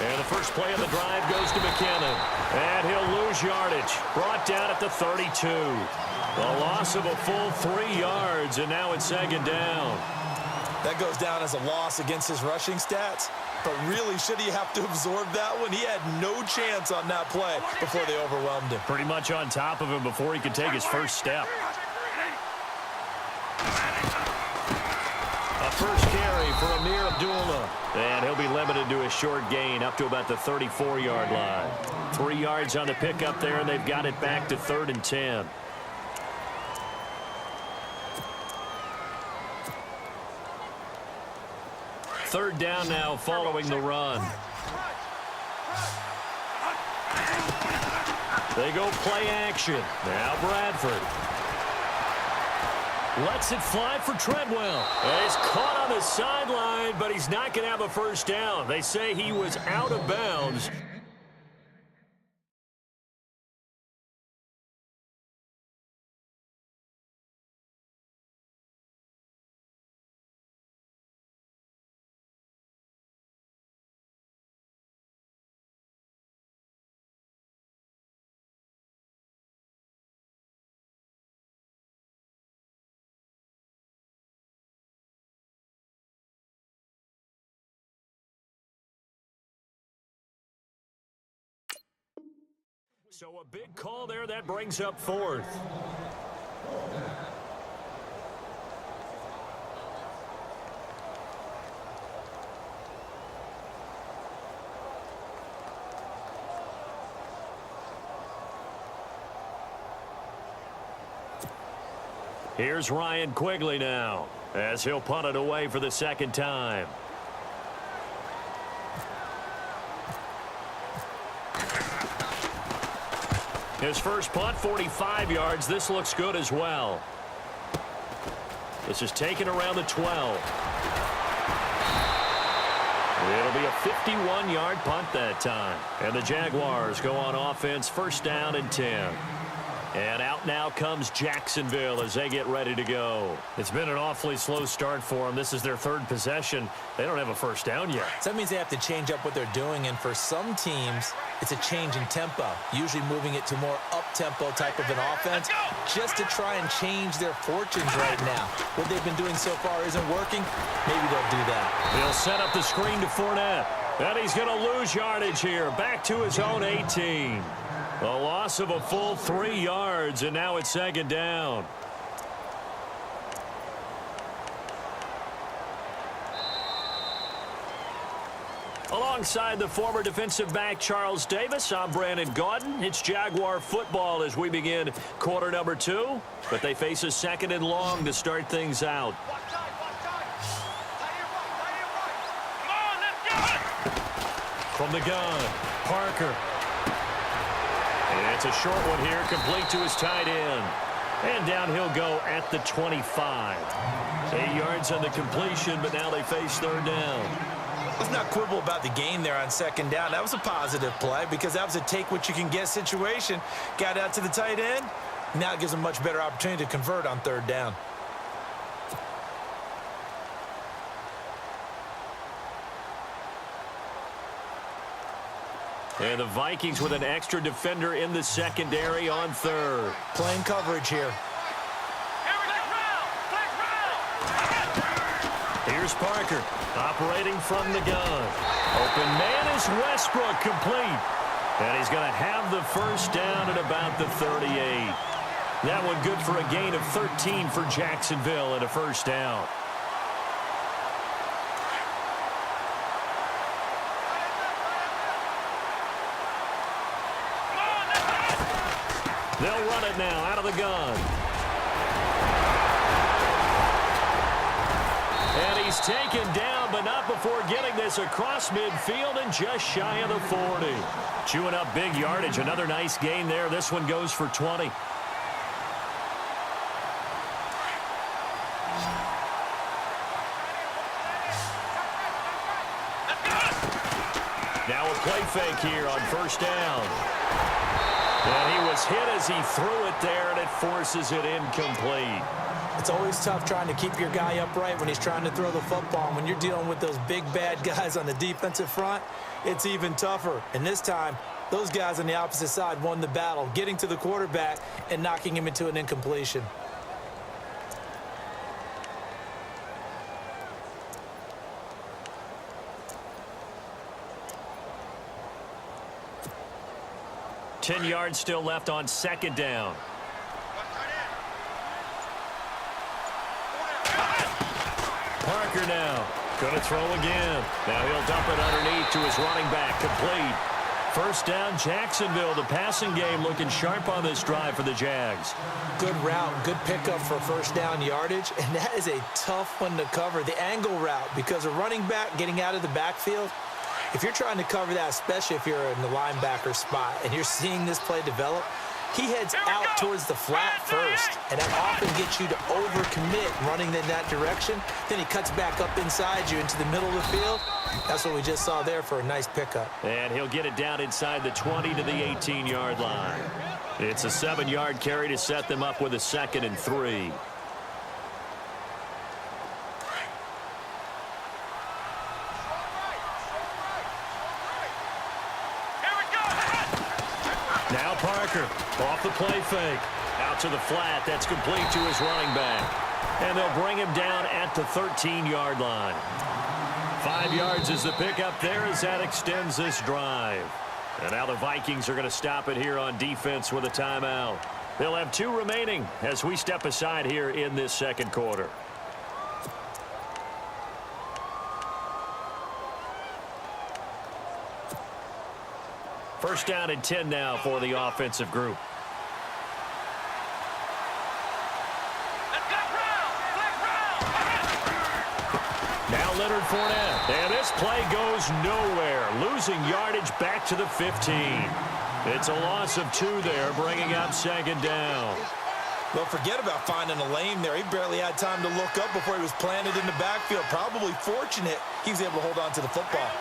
And the first play of the drive goes to McKinnon. And he'll lose yardage. Brought down at the 32. A loss of a full 3 yards, and now it's second down. That goes down as a loss against his rushing stats. But really, should he have to absorb that one? He had no chance on that play before they overwhelmed him. Pretty much on top of him before he could take his first step. A first carry for Amir Abdullah. And he'll be limited to a short gain up to about the 34-yard line. 3 yards on the pickup there, and they've got it back to 3rd and 10. Third down now following the run. They go play action. Now Bradford. Lets it fly for Treadwell. He's caught on the sideline, but he's not going to have a first down. They say he was out of bounds. So a big call there. That brings up 4th. Here's Ryan Quigley now as he'll punt it away for the second time. His first punt, 45 yards. This looks good as well. This is taken around the 12. It'll be a 51-yard punt that time. And the Jaguars go on offense, first down and 10. And out now comes Jacksonville as they get ready to go. It's been an awfully slow start for them. This is their 3rd possession. They don't have a first down yet. So that means they have to change up what they're doing, and for some teams, it's a change in tempo, usually moving it to more up-tempo type of an offense just to try and change their fortunes right now. What they've been doing so far isn't working. Maybe they'll do that. He'll set up the screen to Fournette. And he's going to lose yardage here, back to his own 18. A loss of a full 3 yards, and now it's second down. Alongside the former defensive back Charles Davis, I'm Brandon Gaudin. It's Jaguar football as we begin quarter number 2, but they face a 2nd and long to start things out. From the gun, Parker. And it's a short one here, complete to his tight end. And down he'll go at the 25. 8 yards on the completion, but now they face 3rd down. Let's not quibble about the gain there on 2nd down. That was a positive play because that was a take-what-you-can-get situation. Got out to the tight end. Now it gives them a much better opportunity to convert on 3rd down. And the Vikings with an extra defender in the secondary on 3rd. Playing coverage here. Here's Parker operating from the gun. Open man is Westbrook, complete. And he's going to have the first down at about the 38. That one good for a gain of 13 for Jacksonville and a first down. They'll run it now out of the gun. And he's taken down, but not before getting this across midfield and just shy of the 40. Chewing up big yardage. Another nice gain there. This one goes for 20. Now a play fake here on first down. And he was hit as he threw it there, and it forces it incomplete. It's always tough trying to keep your guy upright when he's trying to throw the football. And when you're dealing with those big, bad guys on the defensive front, it's even tougher. And this time, those guys on the opposite side won the battle, getting to the quarterback and knocking him into an incompletion. Ten yards still left on second down. Parker now. Going to throw again. Now he'll dump it underneath to his running back. Complete. First down, Jacksonville. The passing game looking sharp on this drive for the Jags. Good route, good pickup for first down yardage, and that is a tough one to cover. The angle route, because a running back getting out of the backfield, if you're trying to cover that, especially if you're in the linebacker spot and you're seeing this play develop, he heads out towards the flat first, and that often gets you to overcommit running in that direction. Then he cuts back up inside you into the middle of the field. That's what we just saw there for a nice pickup. And he'll get it down inside the 20 to the 18-yard line. It's a 7-yard carry to set them up with a 2nd and 3. Now Parker, off the play fake. Out to the flat, that's complete to his running back. And they'll bring him down at the 13-yard line. 5 yards is the pickup there as that extends this drive. And now the Vikings are going to stop it here on defense with a timeout. They'll have 2 remaining as we step aside here in this second quarter. First down and 10 now for the offensive group. Now Leonard Fournette. And this play goes nowhere. Losing yardage back to the 15. It's a loss of 2 there, bringing up second down. Well, forget about finding a lane there. He barely had time to look up before he was planted in the backfield. Probably fortunate he was able to hold on to the football.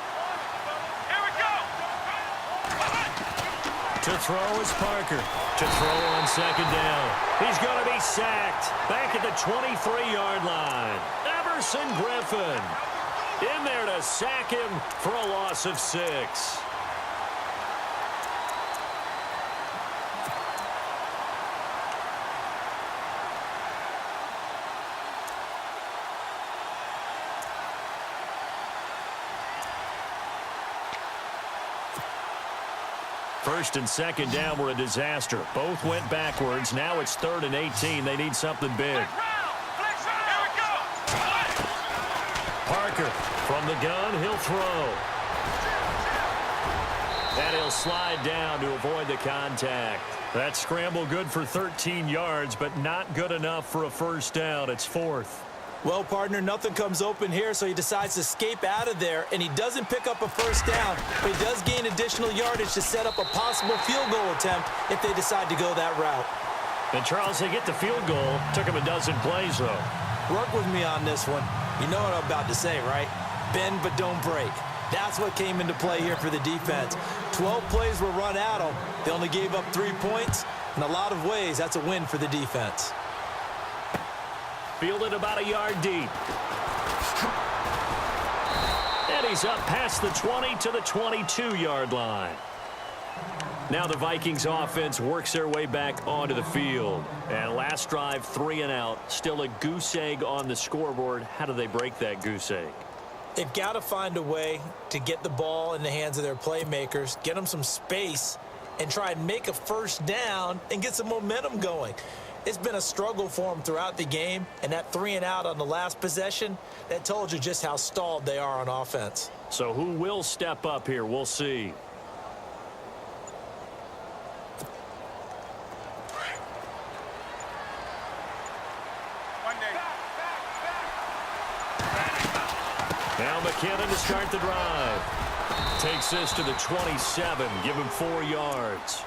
To throw is Parker. To throw on second down. He's going to be sacked. Back at the 23-yard line. Everson Griffin in there to sack him for a loss of 6. First and second down were a disaster. Both went backwards. Now it's 3rd and 18. They need something big. Parker from the gun. He'll throw. And he'll slide down to avoid the contact. That scramble good for 13 yards, but not good enough for a first down. It's 4th. Well, partner, nothing comes open here, so he decides to escape out of there, and he doesn't pick up a first down, but he does gain additional yardage to set up a possible field goal attempt if they decide to go that route. And, Charles, they get the field goal. Took him a dozen plays, though. Work with me on this one. You know what I'm about to say, right? Bend but don't break. That's what came into play here for the defense. 12 plays were run at them. They only gave up 3 points. In a lot of ways, that's a win for the defense. Fielded about a yard deep. And he's up past the 20 to the 22-yard line. Now the Vikings offense works their way back onto the field. And last drive, 3 and out. Still a goose egg on the scoreboard. How do they break that goose egg? They've got to find a way to get the ball in the hands of their playmakers, get them some space, and try and make a first down and get some momentum going. It's been a struggle for them throughout the game, and that 3 and out on the last possession, that told you just how stalled they are on offense. So who will step up here? We'll see. Now McKinnon to start the drive. Takes this to the 27. Give him 4 yards.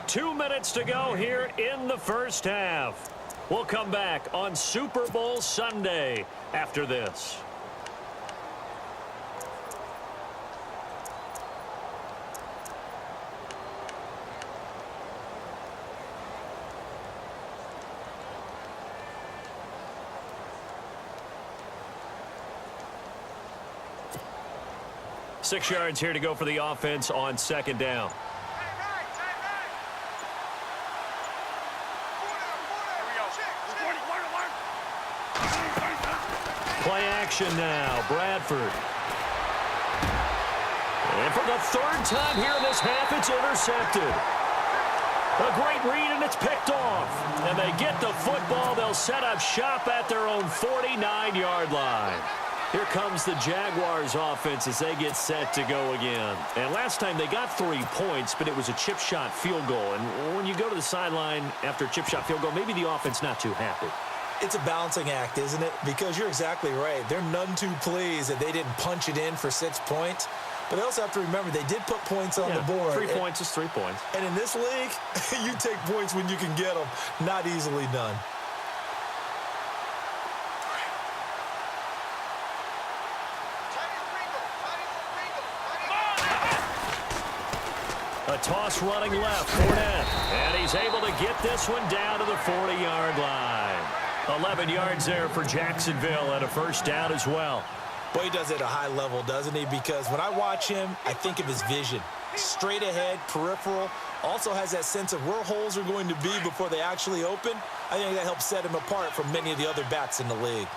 Two minutes to go here in the first half. We'll come back on Super Bowl Sunday after this. Six yards here to go for the offense on second down. Play action now. Bradford. And for the third time here in this half, it's intercepted. A great read, and it's picked off. And they get the football. They'll set up shop at their own 49-yard line. Here comes the Jaguars offense as they get set to go again. And last time they got 3 points, but it was a chip shot field goal. And when you go to the sideline after a chip shot field goal, maybe the offense not too happy. It's a balancing act, isn't it? Because you're exactly right. They're none too pleased that they didn't punch it in for 6 points. But they also have to remember they did put points on the board. 3 points is 3 points. And in this league, you take points when you can get them. Not easily done. A toss running left, Fournette. And he's able to get this one down to the 40-yard line. 11 yards there for Jacksonville and a first down as well. Boy, he does it at a high level, doesn't he? Because when I watch him, I think of his vision. Straight ahead, peripheral. Also has that sense of where holes are going to be before they actually open. I think that helps set him apart from many of the other backs in the league.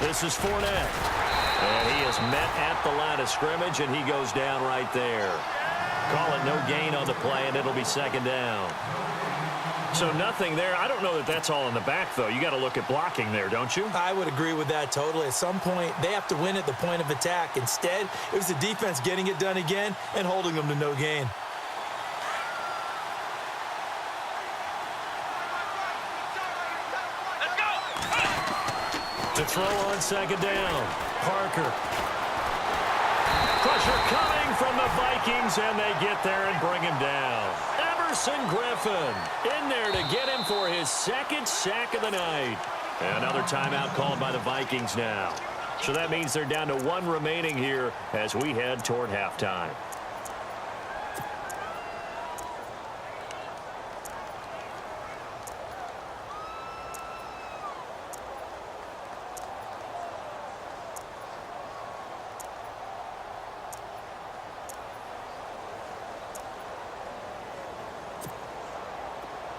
This is Fournette. And he is met at the line of scrimmage, and he goes down right there. Call it no gain on the play, and it'll be second down. So nothing there. I don't know that that's all in the back, though. You got to look at blocking there, don't you? I would agree with that totally. At some point, they have to win at the point of attack. Instead, it was the defense getting it done again and holding them to no gain. To throw on second down, Parker. Pressure coming from the Vikings, and they get there and bring him down. Everson Griffin in there to get him for his second sack of the night. And another timeout called by the Vikings now. So that means they're down to 1 remaining here as we head toward halftime.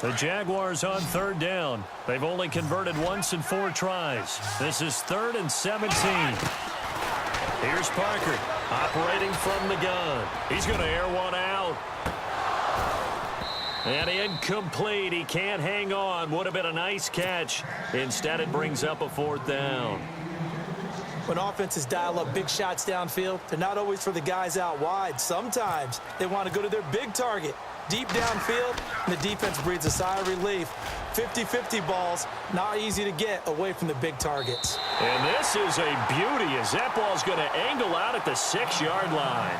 The Jaguars on third down. They've only converted once in 4 tries. This is 3rd and 17. Here's Parker operating from the gun. He's going to air one out. And incomplete. He can't hang on. Would have been a nice catch. Instead, it brings up a 4th down. When offenses dial up big shots downfield, they're not always for the guys out wide. Sometimes they want to go to their big target. Deep downfield, and the defense breathes a sigh of relief. 50-50 balls, not easy to get away from the big targets. And this is a beauty as that ball's going to angle out at the 6-yard line.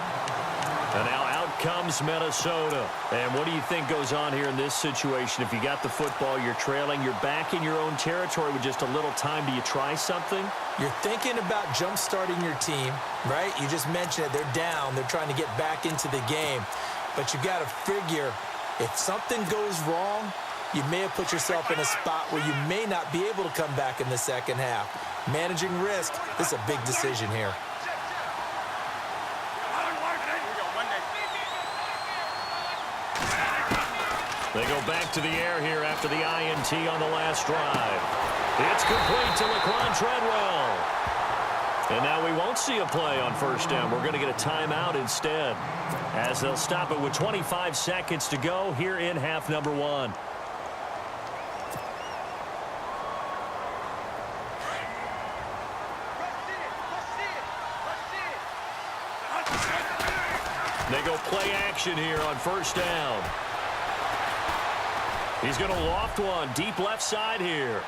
And now out comes Minnesota. And what do you think goes on here in this situation? If you got the football, you're trailing, you're back in your own territory with just a little time. Do you try something? You're thinking about jump-starting your team, right? You just mentioned it. They're down. They're trying to get back into the game. But you got to figure, if something goes wrong, you may have put yourself in a spot where you may not be able to come back in the second half. Managing risk, this is a big decision here. They go back to the air here after the INT on the last drive. It's complete to Laquan Treadwell. And now we won't see a play on first down. We're going to get a timeout instead, as they'll stop it with 25 seconds to go here in half number 1. They go play action here on first down. He's going to loft one deep left side here.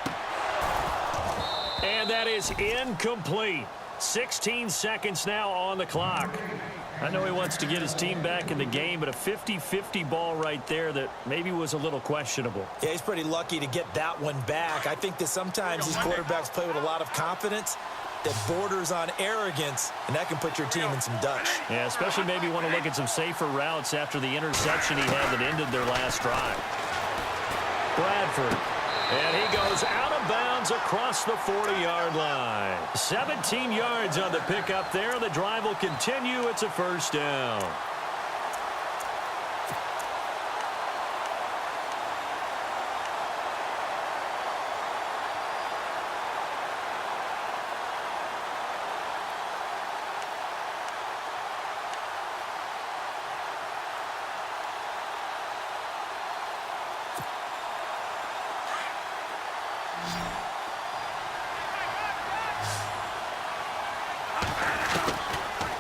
And that is incomplete. 16 seconds now on the clock. I know he wants to get his team back in the game, but a 50-50 ball right there that maybe was a little questionable. Yeah, he's pretty lucky to get that one back. I think that sometimes these quarterbacks play with a lot of confidence that borders on arrogance, and that can put your team in some Dutch. Yeah, especially maybe want to look at some safer routes after the interception he had that ended their last drive. Bradford. And he goes out of bounds across the 40-yard line. 17 yards on the pickup there. The drive will continue. It's a first down.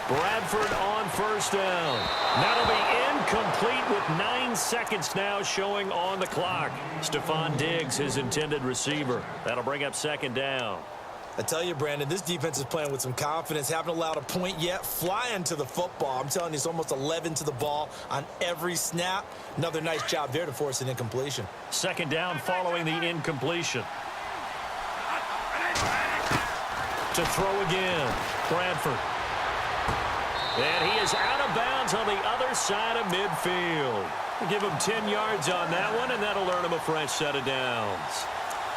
Bradford on first down. That'll be incomplete with 9 seconds now showing on the clock. Stephon Diggs, his intended receiver. That'll bring up second down. I tell you, Brandon, this defense is playing with some confidence. Haven't allowed a point yet. Flying to the football. I'm telling you, it's almost 11 to the ball on every snap. Another nice job there to force an incompletion. Second down following the incompletion. To throw again. Bradford. And he is out of bounds on the other side of midfield. We'll give him 10 yards on that one, and that'll earn him a fresh set of downs.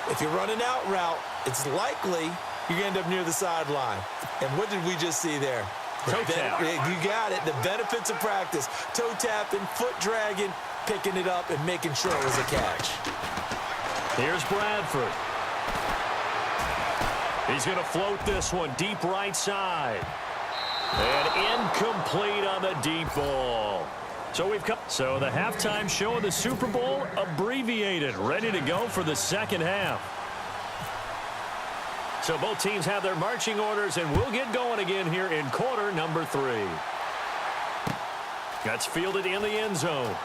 If you're running out route, it's likely you're going to end up near the sideline. And what did we just see there? Toe tap. You got it. The benefits of practice. Toe tapping, foot dragging, picking it up, and making sure it was a catch. Here's Bradford. He's going to float this one deep right side. And incomplete on the deep ball. So the halftime show of the Super Bowl abbreviated, ready to go for the second half. So both teams have their marching orders, and we'll get going again here in quarter number 3. That's fielded in the end zone.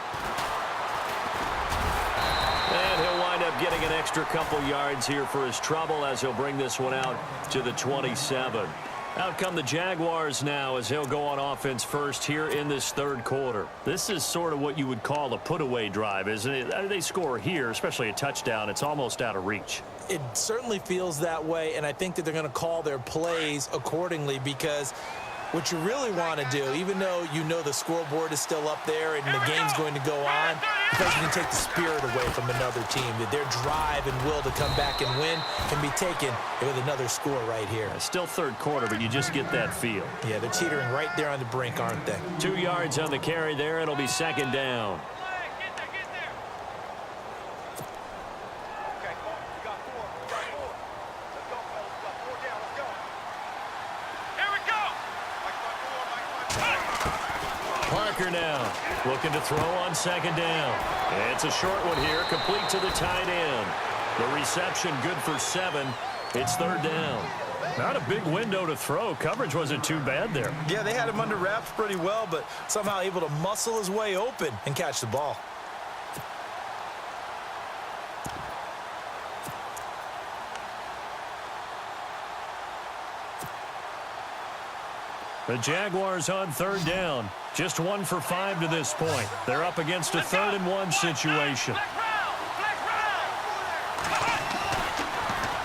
And he'll wind up getting an extra couple yards here for his trouble as he'll bring this one out to the 27. Out come the Jaguars now as he'll go on offense first here in this third quarter. This is sort of what you would call a put-away drive, isn't it? They score here, especially a touchdown. It's almost out of reach. It certainly feels that way, and I think that they're going to call their plays accordingly because what you really want to do, even though you know the scoreboard is still up there and the game's going to go on, because you can take the spirit away from another team, that their drive and will to come back and win can be taken with another score right here. Still third quarter, but you just get that feel. Yeah, they're teetering right there on the brink, aren't they? 2 yards on the carry there. It'll be second down. Parker now looking to throw on second down. It's a short one here, complete to the tight end. The reception good for 7. It's third down. Not a big window to throw. Coverage wasn't too bad there. Yeah, they had him under wraps pretty well, but somehow able to muscle his way open and catch the ball. The Jaguars on third down. Just 1 for 5 to this point. They're up against a 3rd and 1 situation.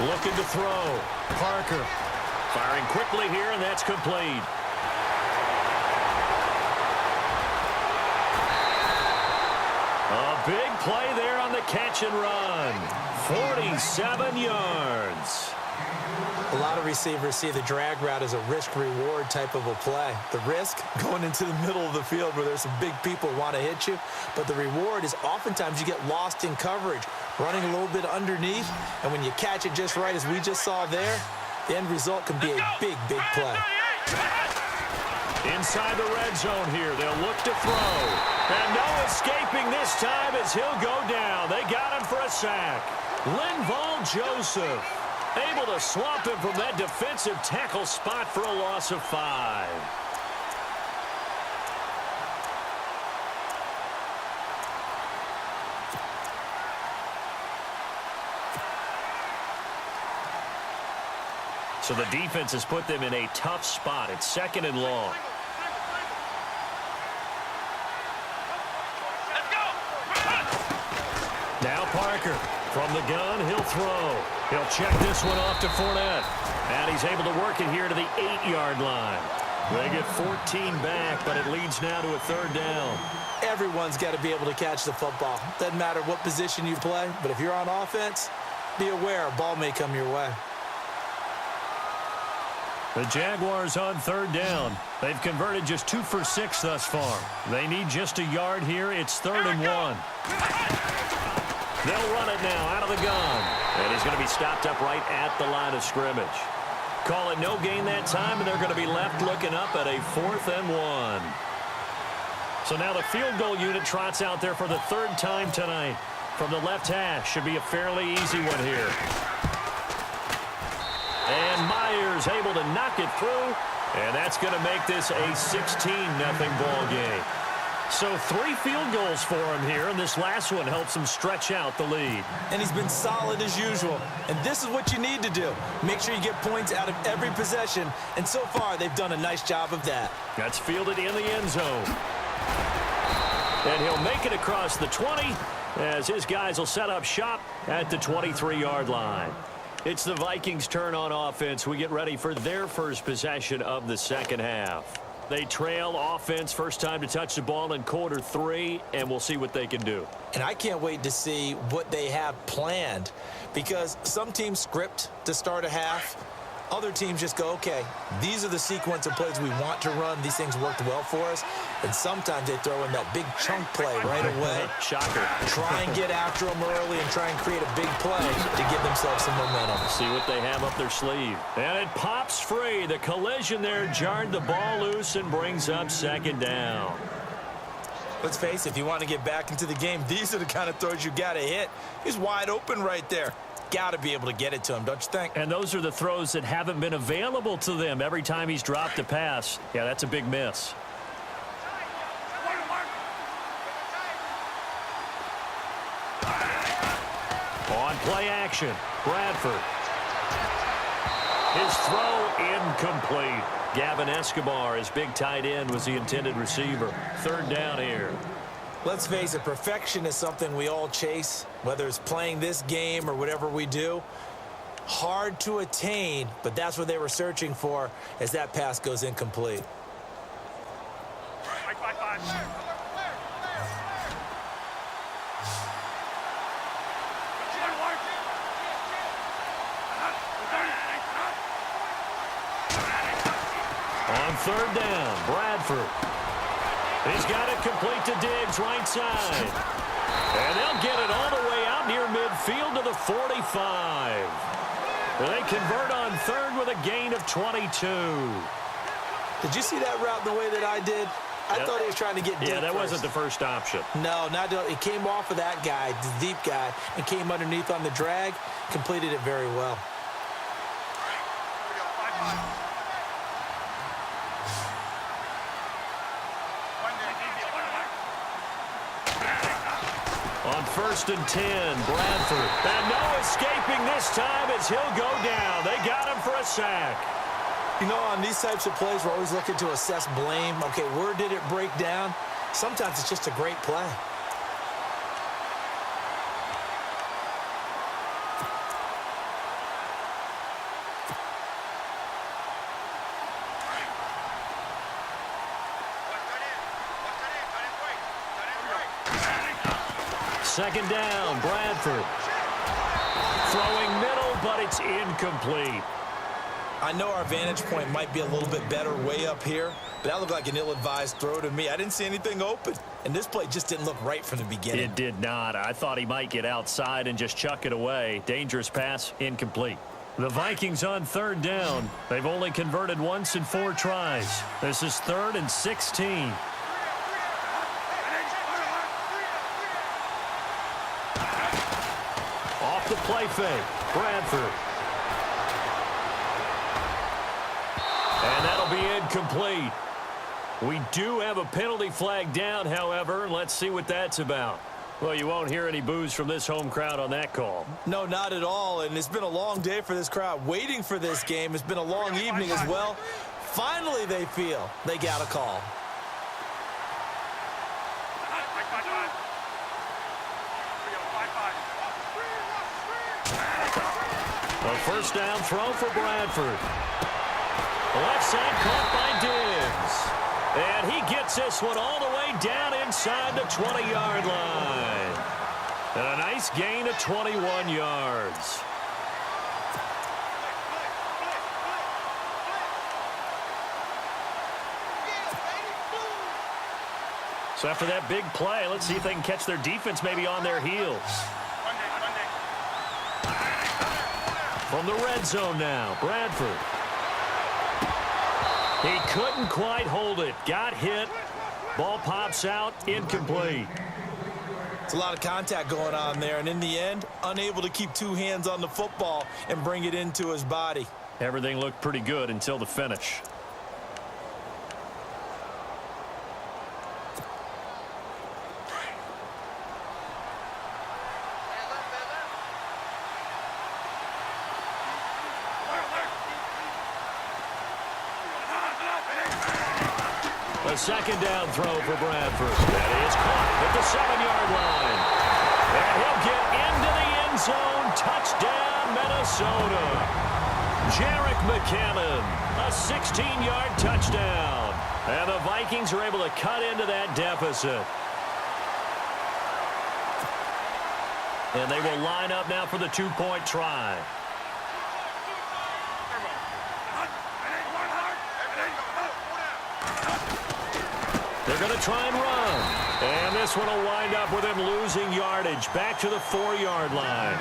Looking to throw. Parker firing quickly here, and that's complete. A big play there on the catch and run. 47 yards. A lot of receivers see the drag route as a risk-reward type of a play. The risk, going into the middle of the field where there's some big people who want to hit you. But the reward is oftentimes you get lost in coverage, running a little bit underneath. And when you catch it just right, as we just saw there, the end result can be a big, big play. Inside the red zone here, they'll look to throw. And no escaping this time as he'll go down. They got him for a sack. Linval Joseph able to swamp him from that defensive tackle spot for a loss of 5. So the defense has put them in a tough spot. It's 2nd and long. Parker from the gun, he'll throw. He'll check this one off to Fournette. And he's able to work it here to the 8-yard line. They get 14 back, but it leads now to a 3rd down. Everyone's got to be able to catch the football. Doesn't matter what position you play, but if you're on offense, be aware a ball may come your way. The Jaguars on 3rd down. They've converted just 2 for 6 thus far. They need just a yard here. It's 3rd and 1. They'll run it now out of the gun. And he's going to be stopped up right at the line of scrimmage. Call it no gain that time, and they're going to be left looking up at a 4th and 1. So now the field goal unit trots out there for the 3rd time tonight. From the left hash, should be a fairly easy one here. And Myers able to knock it through, and that's going to make this a 16-0 ball game. So 3 field goals for him here, and this last one helps him stretch out the lead. And he's been solid as usual. And this is what you need to do. Make sure you get points out of every possession. And so far, they've done a nice job of that. That's fielded in the end zone. And he'll make it across the 20 as his guys will set up shop at the 23-yard line. It's the Vikings' turn on offense. We get ready for their first possession of the second half. They trail offense, first time to touch the ball in quarter 3, and we'll see what they can do. And I can't wait to see what they have planned, because some teams script to start a half. Other teams just go, okay, these are the sequence of plays we want to run. These things worked well for us. And sometimes they throw in that big chunk play right away. Shocker. Try and get after them early and try and create a big play to give themselves some momentum. See what they have up their sleeve. And it pops free. The collision there jarred the ball loose and brings up 2nd down. Let's face it, if you want to get back into the game, these are the kind of throws you got to hit. He's wide open right there. Got to be able to get it to him, don't you think? And those are the throws that haven't been available to them every time he's dropped a pass. Yeah, that's a big miss. On play action, Bradford. His throw incomplete. Gavin Escobar, his big tight end, was the intended receiver. 3rd down here. Let's face it, perfection is something we all chase, whether it's playing this game or whatever we do. Hard to attain, but that's what they were searching for as that pass goes incomplete. On 3rd down, Bradford. He's got it complete to Diggs, right side. And they'll get it all the way out near midfield to the 45. They convert on 3rd with a gain of 22. Did you see that route the way that I did? I thought he was trying to get deep. Yeah, that first. wasn't the first option. No, not it came off of that guy, the deep guy, and came underneath on the drag, completed it very well. On 1st and 10, Bradford. And no escaping this time as he'll go down. They got him for a sack. You know, on these types of plays, we're always looking to assess blame. Okay, where did it break down? Sometimes it's just a great play. Second down, Bradford. Throwing middle, but it's incomplete. I know our vantage point might be a little bit better way up here, but that looked like an ill-advised throw to me. I didn't see anything open, and this play just didn't look right from the beginning. It did not. I thought he might get outside and just chuck it away. Dangerous pass, incomplete. The Vikings on 3rd down. They've only converted once in 4 tries. This is 3rd and 16. Off the play fake, Bradford. And that'll be incomplete. We do have a penalty flag down, however. Let's see what that's about. Well, you won't hear any boos from this home crowd on that call. No, not at all, and it's been a long day for this crowd. Waiting for this game. It's been a long evening as well. Finally, they feel they got a call. A first down throw for Bradford. Left side caught by Diggs. And he gets this one all the way down inside the 20-yard line. And a nice gain of 21 yards. So after that big play, let's see if they can catch their defense maybe on their heels. From the red zone now, Bradford. He couldn't quite hold it. Got hit. Ball pops out. Incomplete. It's a lot of contact going on there, and in the end, unable to keep two hands on the football and bring it into his body. Everything looked pretty good until the finish. A second down throw for Bradford. That is caught at the 7-yard line. And he'll get into the end zone. Touchdown, Minnesota. Jerick McKinnon, a 16-yard touchdown. And the Vikings are able to cut into that deficit. And they will line up now for the two-point try. They're going to try and run. And this one will wind up with him losing yardage back to the 4-yard line.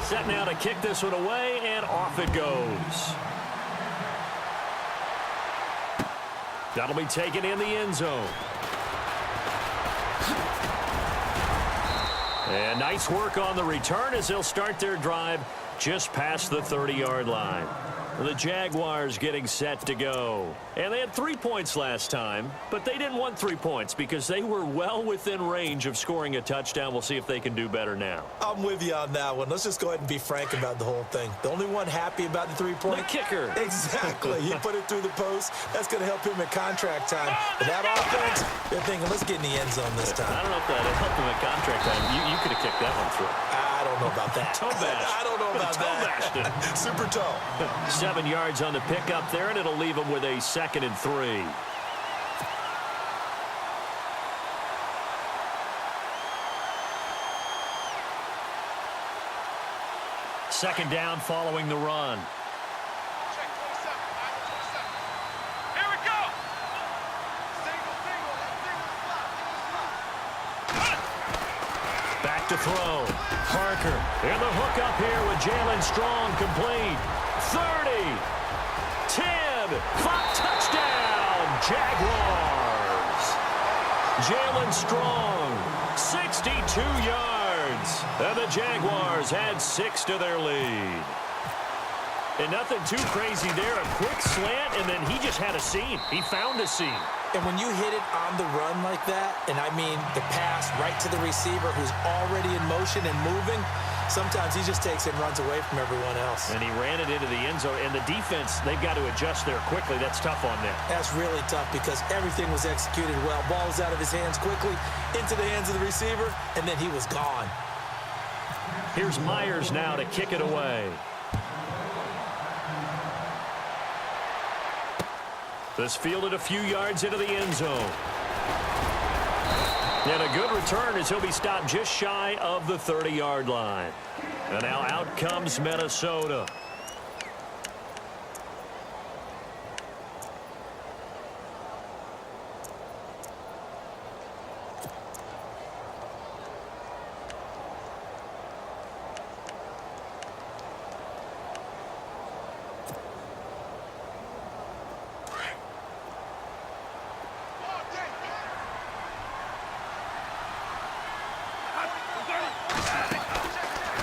Set now to kick this one away, and off it goes. That'll be taken in the end zone. And nice work on the return as they'll start their drive just past the 30-yard line. The Jaguars getting set to go. And they had 3 points last time, but they didn't want 3 points because they were well within range of scoring a touchdown. We'll see if they can do better now. I'm with you on that one. Let's just go ahead and be frank about the whole thing. The only one happy about the 3-point? The kicker. Exactly. He put it through the post. That's going to help him at contract time. But that offense, they're thinking, let's get in the end zone this time. I don't know if that helped him at contract time. You could have kicked that one through. I don't know about that. Toe bash. I don't know about that. Super toe. 7 yards on the pickup there, and it'll leave him with a 2nd and 3. Second down following the run. Here we go. Back to throw. Parker in the hook up here with Jalen Strong complete. 30, 10, 5, touchdown, Jaguars. Jalen Strong, 62 yards. And the Jaguars add 6 to their lead. And nothing too crazy there. A quick slant, and then he just had a seam. He found a seam. And when you hit it on the run like that, and I mean the pass right to the receiver who's already in motion and moving, sometimes he just takes it and runs away from everyone else. And he ran it into the end zone. And the defense, they've got to adjust there quickly. That's tough on them. That's really tough because everything was executed well. Ball was out of his hands quickly, into the hands of the receiver, and then he was gone. Here's Myers now to kick it away. This fielded a few yards into the end zone. And a good return as he'll be stopped just shy of the 30-yard line. And now out comes Minnesota.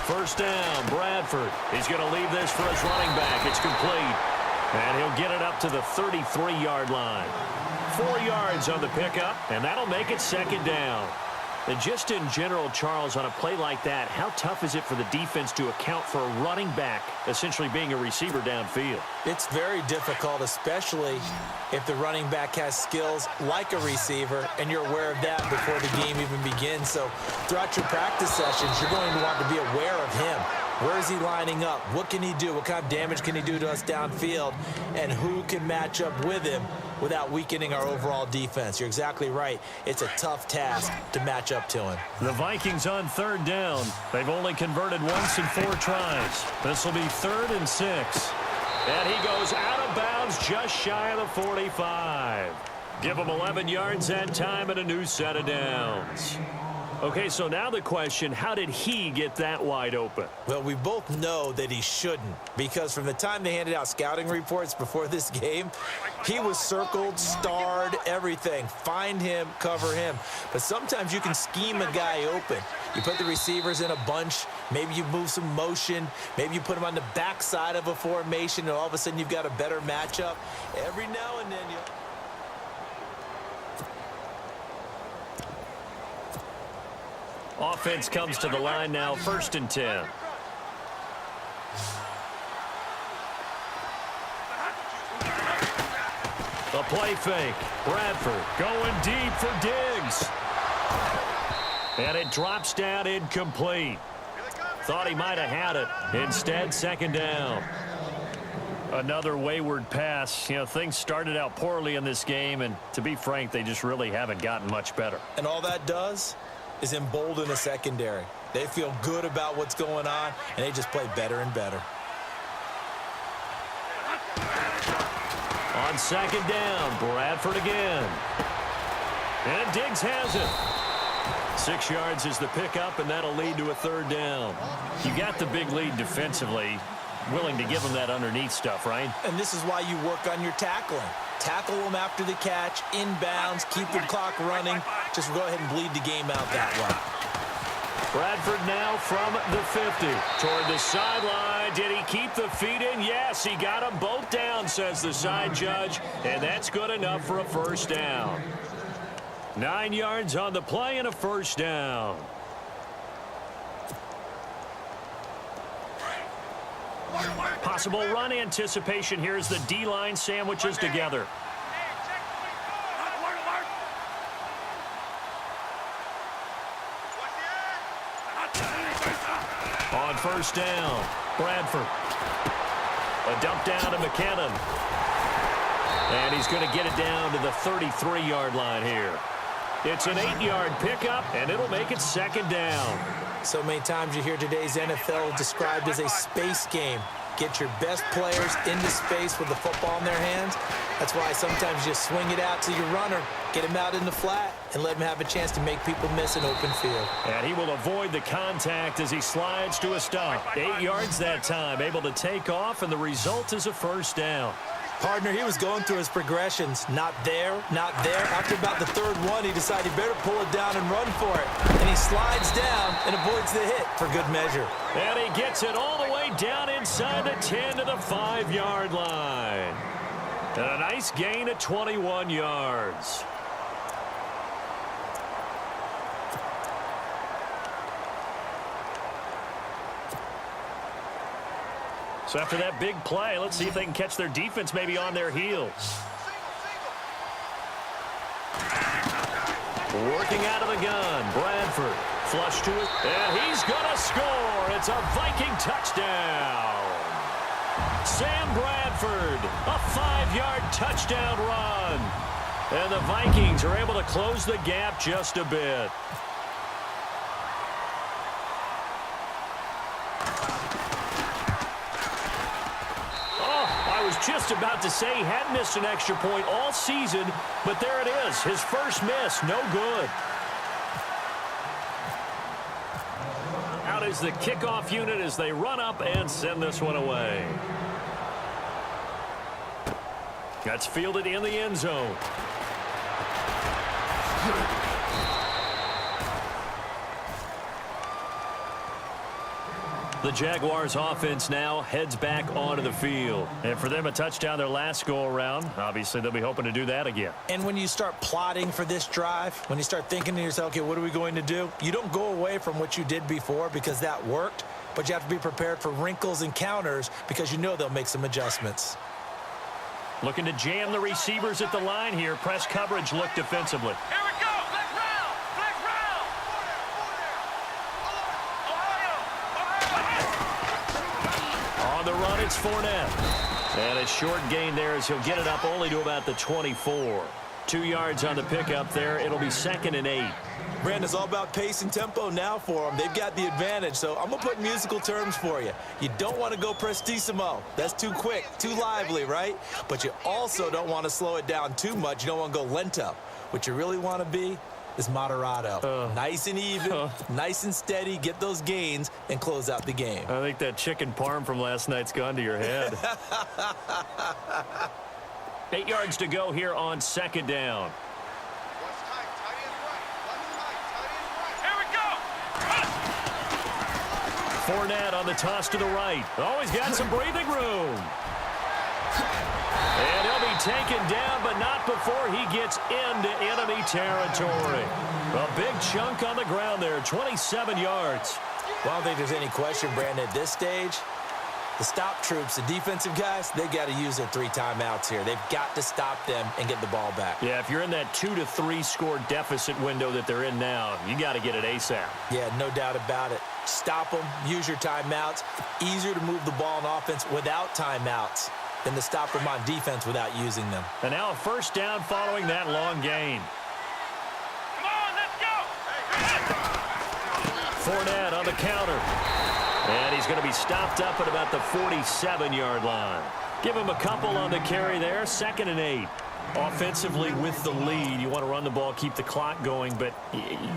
First down, Bradford. He's going to leave this for his running back. It's complete. And he'll get it up to the 33-yard line. 4 yards on the pickup, and that'll make it second down. And just in general, Charles, on a play like that, how tough is it for the defense to account for a running back essentially being a receiver downfield? It's very difficult, especially if the running back has skills like a receiver, and you're aware of that before the game even begins. So throughout your practice sessions, you're going to want to be aware of him. Where is he lining up? What can he do? What kind of damage can he do to us downfield? And who can match up with him without weakening our overall defense? You're exactly right. It's a tough task to match up to him. The Vikings on 3rd down. They've only converted once in 4 tries. This will be 3rd and 6. And he goes out of bounds just shy of the 45. Give him 11 yards that time and a new set of downs. Okay, so now the question, how did he get that wide open? Well, we both know that he shouldn't, because from the time they handed out scouting reports before this game, he was circled, starred, everything. Find him, cover him. But sometimes you can scheme a guy open. You put the receivers in a bunch, maybe you move some motion, maybe you put them on the backside of a formation, and all of a sudden you've got a better matchup. Every now and then you... Offense comes to the line now, 1st and 10. A play fake. Bradford going deep for Diggs. And it drops down incomplete. Thought he might have had it. Instead, 2nd down. Another wayward pass. You know, things started out poorly in this game, and to be frank, they just really haven't gotten much better. And all that does is embolden the secondary. They feel good about what's going on, and they just play better and better. On 2nd down, Bradford again. And Diggs has it. 6 yards is the pickup, and that'll lead to a 3rd down. You got the big lead defensively. Willing to give them that underneath stuff, right? And this is why you work on your tackling. Tackle them after the catch, inbounds, keep the clock running. Just go ahead and bleed the game out that way. Bradford now from the 50. Toward the sideline. Did he keep the feet in? Yes, he got them both down, says the side judge. And that's good enough for a 1st down. 9 yards on the play and a 1st down. Possible run anticipation here as the D-line sandwiches together. On 1st down, Bradford. A dump down to McKinnon. And he's going to get it down to the 33-yard line here. It's an 8-yard pickup, and it'll make it 2nd down. So many times you hear today's NFL described as a space game. Get your best players into space with the football in their hands. That's why sometimes you swing it out to your runner, get him out in the flat, and let him have a chance to make people miss an open field. And he will avoid the contact as he slides to a stop. 8 yards that time, able to take off, and the result is a 1st down. Partner, he was going through his progressions. Not there, not there. After about the 3rd one, he decided he better pull it down and run for it. And he slides down and avoids the hit for good measure. And he gets it all the way down inside the 10 to the 5-yard line. And a nice gain of 21 yards. So after that big play, let's see if they can catch their defense maybe on their heels. Working out of the gun, Bradford. Flush to it, and he's going to score. It's a Viking touchdown. Sam Bradford, a 5-yard touchdown run. And the Vikings are able to close the gap just a bit. Just about to say he hadn't missed an extra point all season, but there it is. His first miss, no good. Out is the kickoff unit as they run up and send this one away. That's fielded in the end zone. The The Jaguars offense now heads back onto the field. And for them, a touchdown their last go-around. Obviously, they'll be hoping to do that again. And when you start plotting for this drive, when you start thinking to yourself, okay, what are we going to do? You don't go away from what you did before because that worked, but you have to be prepared for wrinkles and counters because you know they'll make some adjustments. Looking to jam the receivers at the line here. Press coverage look defensively. Here we go. Black round. Black round. On the run, it's Fournette. And a short gain there as he'll get it up only to about the 24. 2 yards on the pickup there. It'll be 2nd and 8. Brandon, it's all about pace and tempo now for them. They've got the advantage, so I'm going to put musical terms for you. You don't want to go prestissimo. That's too quick, too lively, right? But you also don't want to slow it down too much. You don't want to go lento. What you really want to be is moderato. Nice and even, nice and steady, get those gains, and close out the game. I think that chicken parm from last night's gone to your head. 8 yards to go here on 2nd down. Fournette on the toss to the right. Oh, he's got some breathing room. And he'll be taken down, but not before he gets into enemy territory. A big chunk on the ground there, 27 yards. Well, I don't think there's any question, Brandon, at this stage, the stop troops, the defensive guys, they got to use their 3 timeouts here. They've got to stop them and get the ball back. Yeah, if you're in that 2 to 3 score deficit window that they're in now, you got to get it ASAP. Yeah, no doubt about it. Stop them, use your timeouts. Easier to move the ball on offense without timeouts than to stop them on defense without using them. And now a 1st down following that long gain. Come on, let's go. Fournette on the counter. And he's going to be stopped up at about the 47-yard line. Give him a couple on the carry there. 2nd and 8. Offensively with the lead, you want to run the ball, keep the clock going, but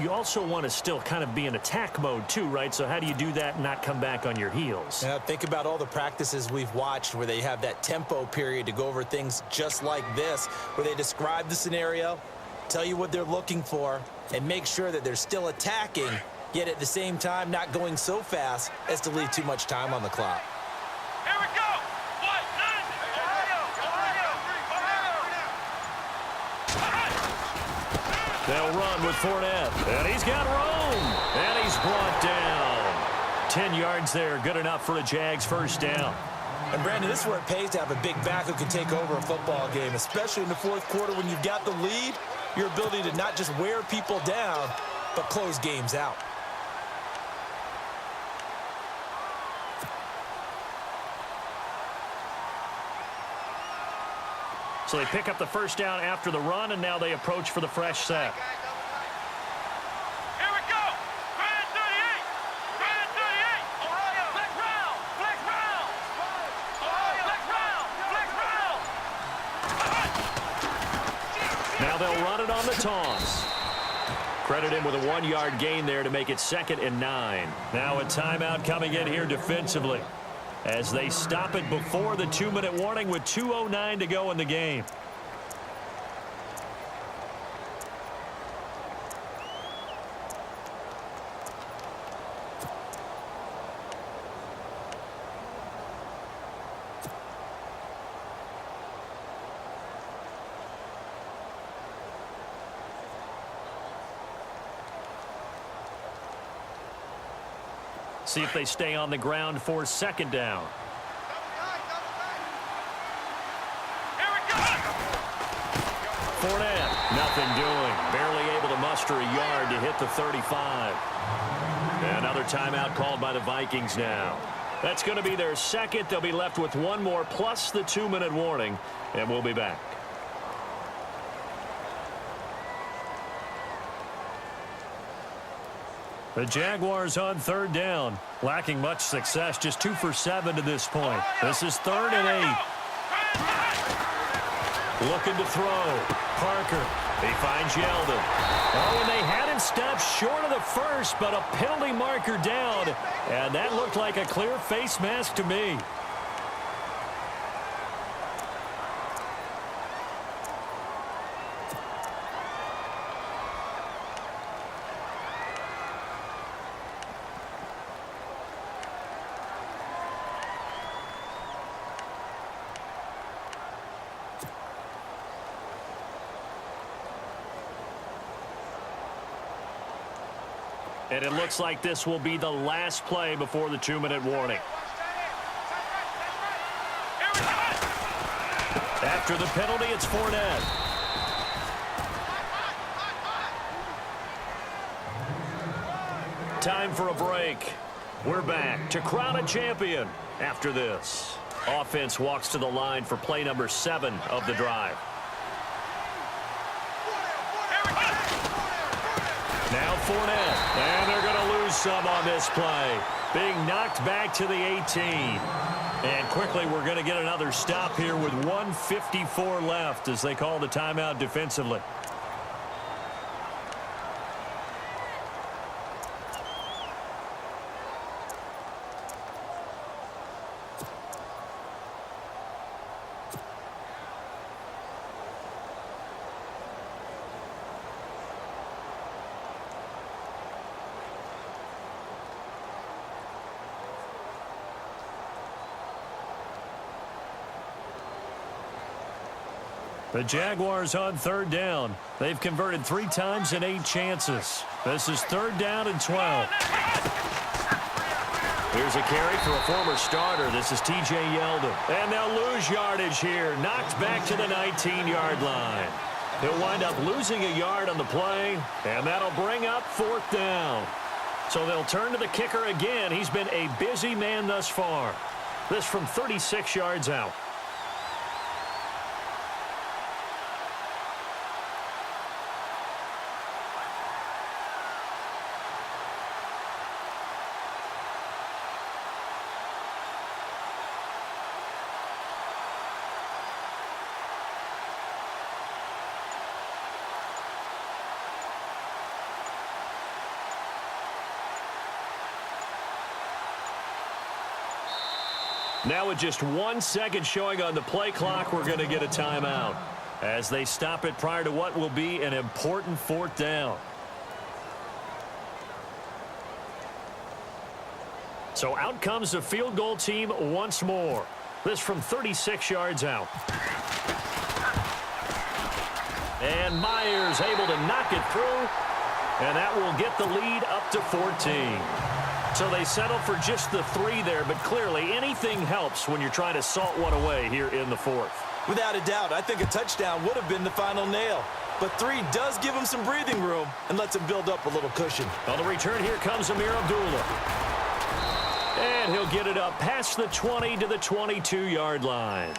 you also want to still kind of be in attack mode too, right? So how do you do that and not come back on your heels? Yeah, think about all the practices we've watched where they have that tempo period to go over things just like this, where they describe the scenario, tell you what they're looking for, and make sure that they're still attacking, yet at the same time not going so fast as to leave too much time on the clock. Here we go. What? They'll run with Fournette. And he's got room. And he's brought down. 10 yards there. Good enough for a Jags 1st down. And, Brandon, this is where it pays to have a big back who can take over a football game, especially in the 4th quarter when you've got the lead, your ability to not just wear people down, but close games out. So they pick up the 1st down after the run, and now they approach for the fresh set. Here we go. Grand 38. Grand 38. Ohio. Black round. Black round. Ohio. Black round. Black round. Now they'll run it on the toss. Credit him with a 1-yard gain there to make it 2nd and 9. Now a timeout coming in here defensively, as they stop it before the 2-minute warning with 2:09 to go in the game. See if they stay on the ground for 2nd down. Fournette, nothing doing. Barely able to muster a yard to hit the 35. Another timeout called by the Vikings now. That's going to be their 2nd. They'll be left with 1 more plus the 2-minute warning, and we'll be back. The Jaguars on 3rd down, lacking much success, just 2 for 7 to this point. This is 3rd and 8. Looking to throw. Parker. He finds Yeldon. Oh, and they had him stopped short of the 1st, but a penalty marker down. And that looked like a clear face mask to me. And it looks like this will be the last play before the 2-minute warning. After the penalty, it's Fournette. Time for a break. We're back to crown a champion after this. Offense walks to the line for play number 7 of the drive. Now Fournette, and they're going to lose some on this play. Being knocked back to the 18. And quickly we're going to get another stop here with 1:54 left as they call the timeout defensively. The Jaguars on 3rd down. They've converted 3 times in 8 chances. This is 3rd down and 12. Here's a carry for a former starter. This is T.J. Yeldon. And they'll lose yardage here. Knocked back to the 19-yard line. He'll wind up losing a yard on the play, and that'll bring up 4th down. So they'll turn to the kicker again. He's been a busy man thus far. This from 36 yards out. Now with just 1 second showing on the play clock, we're going to get a timeout as they stop it prior to what will be an important 4th down. So out comes the field goal team once more. This from 36 yards out. And Myers able to knock it through, and that will get the lead up to 14. So they settle for just the 3 there, but clearly anything helps when you're trying to salt one away here in the 4th. Without a doubt, I think a touchdown would have been the final nail. But 3 does give him some breathing room and lets him build up a little cushion. On the return, here comes Amir Abdullah. And he'll get it up past the 20 to the 22-yard line.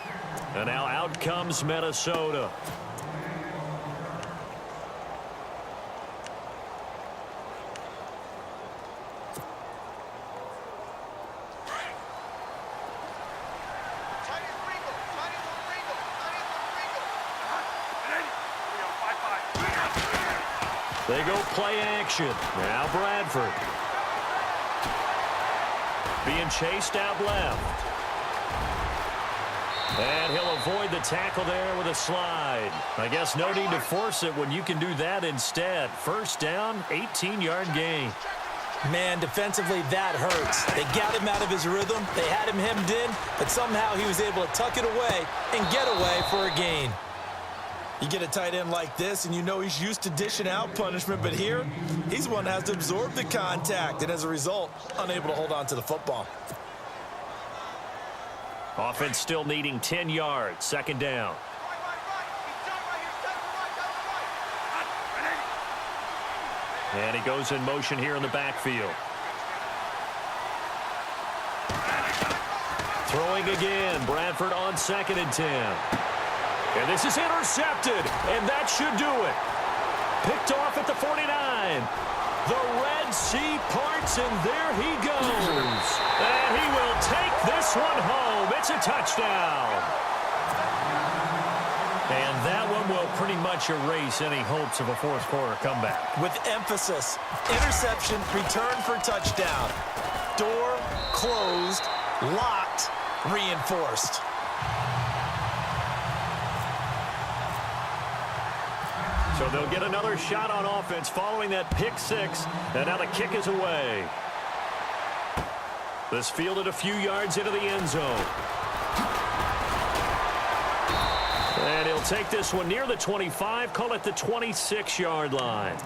And now out comes Minnesota. They go play action. Now Bradford. Being chased out left. And he'll avoid the tackle there with a slide. I guess no need to force it when you can do that instead. 1st down, 18-yard gain. Man, defensively, that hurts. They got him out of his rhythm. They had him hemmed in, but somehow he was able to tuck it away and get away for a gain. You get a tight end like this, and you know he's used to dishing out punishment, but here, he's one that has to absorb the contact, and as a result, unable to hold on to the football. Offense still needing 10 yards, 2nd down. And he goes in motion here in the backfield. Throwing again, Bradford on 2nd and 10. And this is intercepted, and that should do it. Picked off at the 49. The Red Sea parts, and there he goes. And he will take this one home. It's a touchdown. And that one will pretty much erase any hopes of a 4th quarter comeback. With emphasis, interception, return for touchdown. Door closed, locked, reinforced. So they'll get another shot on offense following that pick 6, and now the kick is away. This fielded a few yards into the end zone. And he'll They'll take this one near the 25, call it the 26-yard line.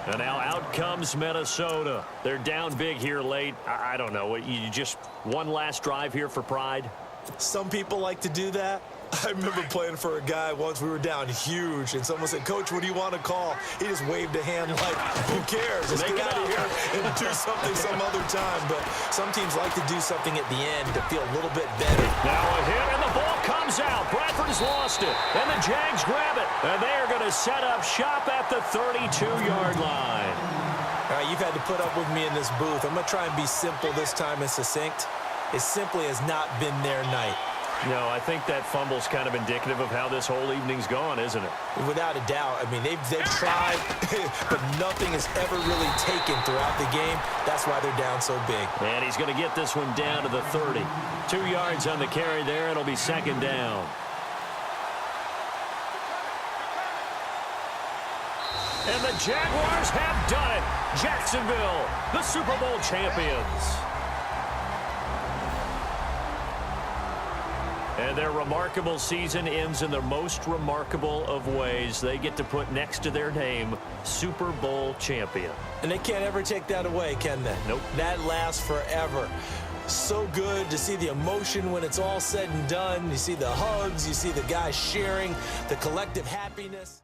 And now out comes Minnesota. They're down big here late. I don't know. You just one last drive here for pride? Some people like to do that. I remember playing for a guy once. We were down huge, and someone said, "Coach, what do you want to call?" He just waved a hand like, who cares? Let's get out of here and do something some other time. But some teams like to do something at the end to feel a little bit better. Now a hit, and the ball comes out. Bradford has lost it, and the Jags grab it. And they are going to set up shop at the 32-yard line. All right, you've had to put up with me in this booth. I'm going to try and be simple this time and succinct. It simply has not been their night. No, I think that fumble's kind of indicative of how this whole evening's gone, isn't it? Without a doubt. I mean, they've tried, but nothing has ever really taken throughout the game. That's why they're down so big. And he's going to get this one down to the 30. 2 yards on the carry there. It'll be second down. And the Jaguars have done it. Jacksonville, the Super Bowl champions. And their remarkable season ends in the most remarkable of ways. They get to put next to their name, Super Bowl champion. And they can't ever take that away, can they? Nope. That lasts forever. So good to see the emotion when it's all said and done. You see the hugs, you see the guys sharing, the collective happiness.